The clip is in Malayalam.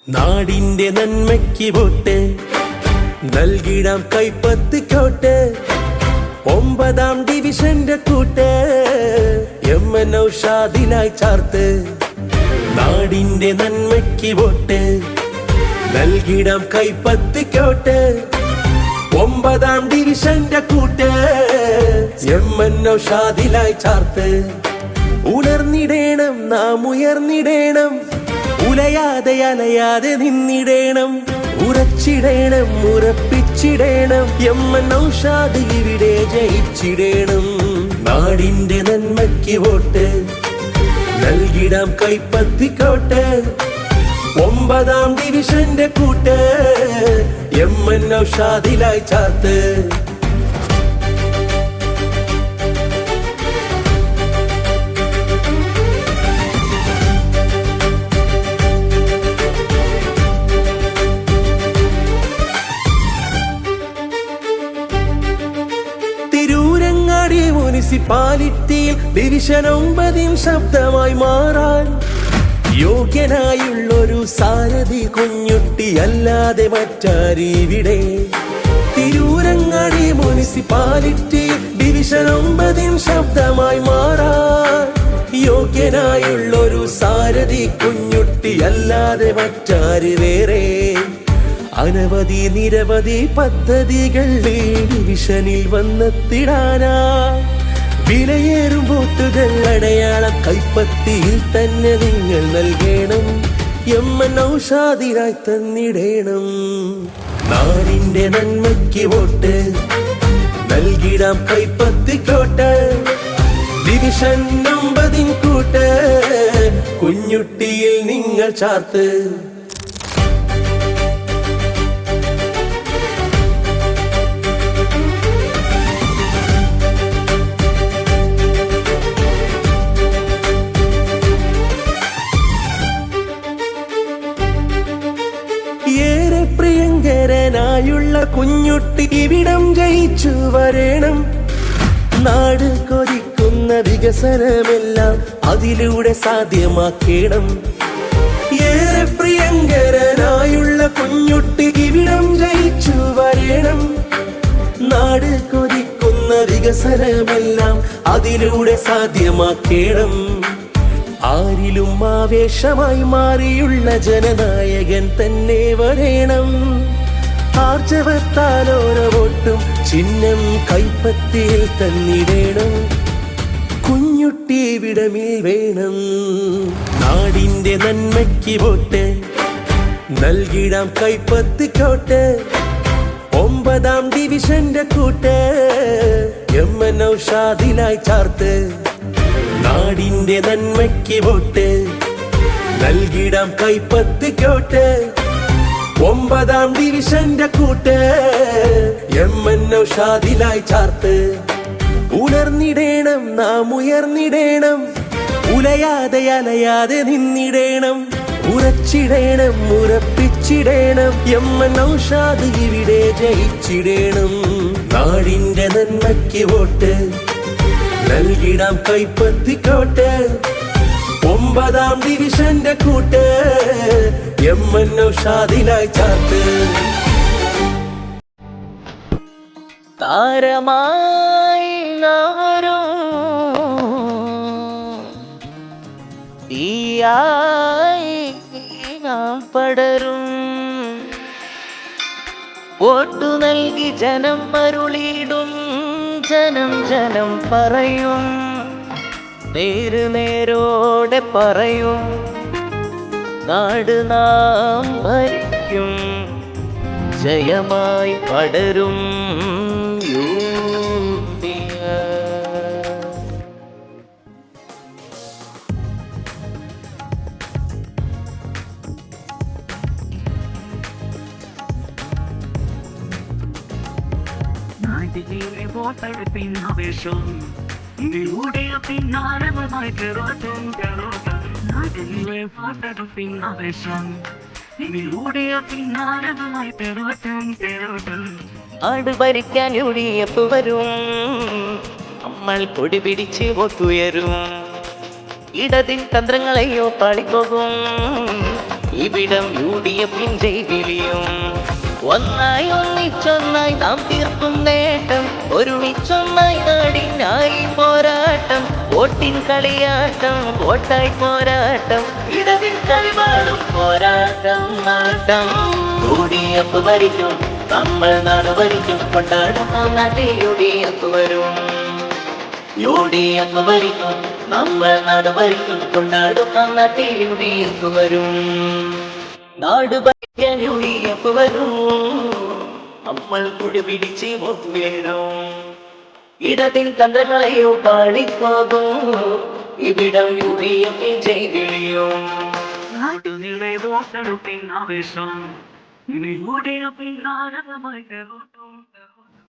നാടിന്റെ നന്മയ്ക്ക് വോട്ട് നൽകിടാം കൈപ്പത്തിക്കോട്ട്. 9ാം ഡിവിഷന്റെ കൂട്ട് MN നൗഷാദിലായി ചാർത്ത്. നാടിന്റെ നന്മയ്ക്ക് വോട്ട് നൽകിടാം കൈപ്പത്തിക്കോട്ട്. 9ാം ഡിവിഷന്റെ കൂട്ട് MN നൗഷാദിലായി ചാർത്ത്. ഉണർന്നിടേണം നാം ഉയർന്നിടേണം, ഉലയാതെ അലയാതെ നിന്നിടേണം, ഉറച്ചിടേണം ഉറപ്പിച്ചിടേണം. MN നൗഷാദ് ഇവിടെ ജയിച്ചിടേണം. നാടിന്റെ നന്മയ്ക്ക് വോട്ട് നൽകിടാം കൈപ്പത്തിക്കോട്ട്. 9ാം ഡിവിഷന്റെ കൂട്ട് MN നൗഷാദിലായി ചാർത്ത്. തിരൂരങ്ങാടി മുനിസിപ്പാലിറ്റിയിൽ ഡിവിഷൻ 9 ശബ്ദമായി മാറാൻ യോഗ്യനായുള്ളൊരു സാരഥി കുഞ്ഞുട്ടി അല്ലാതെ മറ്റാരിവിടെ. തിരൂരങ്ങാടി മുനിസിപ്പാലിറ്റിയിൽ ഡിവിഷൻ 9 ശബ്ദമായി മാറാൻ യോഗ്യനായുള്ളൊരു സാരഥി കുഞ്ഞുട്ടി അല്ലാതെ മറ്റാര് വേറെ. അനവധി നിരവധി പദ്ധതികൾ ഡിവിഷനിൽ വന്നെത്തിടാനാ. വിലയേറും വോട്ടുകൾ അടയാളം കൈപ്പത്തിയിൽ തന്നെ നിങ്ങൾ നൽകണം. MN നൗഷാദിനായി തന്നിടേണം. നാടിന്റെ നന്മയ്ക്ക് വോട്ട് നൽകിടാം കൈപ്പത്തിക്കോട്ട്. ഡിവിഷൻ 9 കൂട്ട് കുഞ്ഞുട്ടിയിൽ നിങ്ങൾ ചാർത്ത്. ഏറെ പ്രിയങ്കരനായുള്ള കുഞ്ഞുട്ടി ഇവിടം ജയിച്ചു വരണം. നാട് കൊതിക്കുന്ന വികസനമെല്ലാം അതിലൂടെ സാധ്യമാക്കണം. ഏറെ പ്രിയങ്കരനായുള്ള കുഞ്ഞുട്ടി ഇവിടം ജയിച്ചു വരണം. നാട് കൊതിക്കുന്ന വികസനമെല്ലാം അതിലൂടെ സാധ്യമാക്കണം. ആരിലും ആവേശമായി മാറിയുള്ള ജനനായകൻ തന്നെ വരേണം. ആർജവത്താലോരോ വോട്ടും ചിഹ്നം കൈപ്പത്തിയിൽ തന്നിടേണം. കുഞ്ഞുട്ടി വിടമിൽ വേണം. നാടിന്റെ നന്മയ്ക്ക് വോട്ട് നൽകിടാം കൈപ്പത്തിക്കോട്ട്. 9ാം ഡിവിഷന്റെ കൂട്ട് MN നൗഷാദിലായി ചാർത്ത്. നാടിന്റെ നന്മയ്ക്ക് വോട്ട് നൽകിടാം കൈപ്പത്തിക്കോട്ട്. 9ാം ഡിവിഷന്റെ കൂട്ട് MN നൗഷാദിലായി ചാർത്ത്. ഉണർന്നിടേണം നാം ഉയർന്നിടേണം, ഉലയാതെ അലയാതെ നിന്നിടേണം, ഉറച്ചിടേണം ഉറപ്പിച്ചിടേണം. MN നൗഷാദ് ഇവിടെ ജയിച്ചിടേണം. നാടിന്റെ നന്മയ്ക്ക് വോട്ട് നൽകിടാം കൈപ്പത്തിക്കോട്ട്. 9ാം ഡിവിഷന്റെ കൂട്ട് MN നൗഷാദിലായി ചാർത്ത്. താരമായി തീയായി പടരും. വോട്ടു നൽകി ജനം അരുളിടും, ജനം ജനം പറയും, നേര് നേരോടെ പറയും. നാട് നാം ഭരിക്കും, ജയമായി പടരും യൂണിയ. നാട്ടിലെ വോട്ടെടുപ്പിനാവേശം ഇതിലൂടെ പിന്നാരമായി കെറോട്ടും കെറോട്ടും. നാട്ടിലെ വോട്ടെടുപ്പിനാവേശം ഇതിലൂടെ പിന്നാരമായി കെറോട്ടും കെറോട്ടും. ആട് ഭരിക്കാൻ UDF വരും, നമ്മൾ കൊടി പിടിച്ച് ഒത്തുയരും. ഇടതിൻ തന്ത്രങ്ങളെയോ പാളിപ്പോകും, ഇവിടം UDF-ൻ ജൈവിളിയും ഒന്നായി ഒന്നിച്ചൊന്നായി നാം തീർക്കും നേട്ടം ഒരുമിച്ചൊന്നായി നാടിനായി പോരാട്ടം വോട്ടിൻ കളിയാട്ടം വോട്ടായി പോരാട്ടം ഇടതിൻ കളിവാളും പോരാട്ടം മാറ്റം UDF ഭരിക്കും നമ്മൾ നാട് ഭരിക്കും കൊണ്ടാടും നാട്ടിൽ UDF വരും UDF ഭരിക്കും നമ്മൾ നാട് ഭരിക്കും കൊണ്ടാടും നാട്ടിൽ UDF വരും നാട് ഭരിക്കാൻ UDF വരും നമ്മൾ കൂടി പിടിച്ച് മുന്നേറും ഇടതിൻ തന്ത്രങ്ങളെയോ പാടിപ്പോകും ഇവിടം UDF-ൻ ജൈവിളിയും നാട്ടുനിലെ വോട്ടെടുപ്പിൻ ആവേശം ഇനി UDF-ൻ ആരവമായി കയറും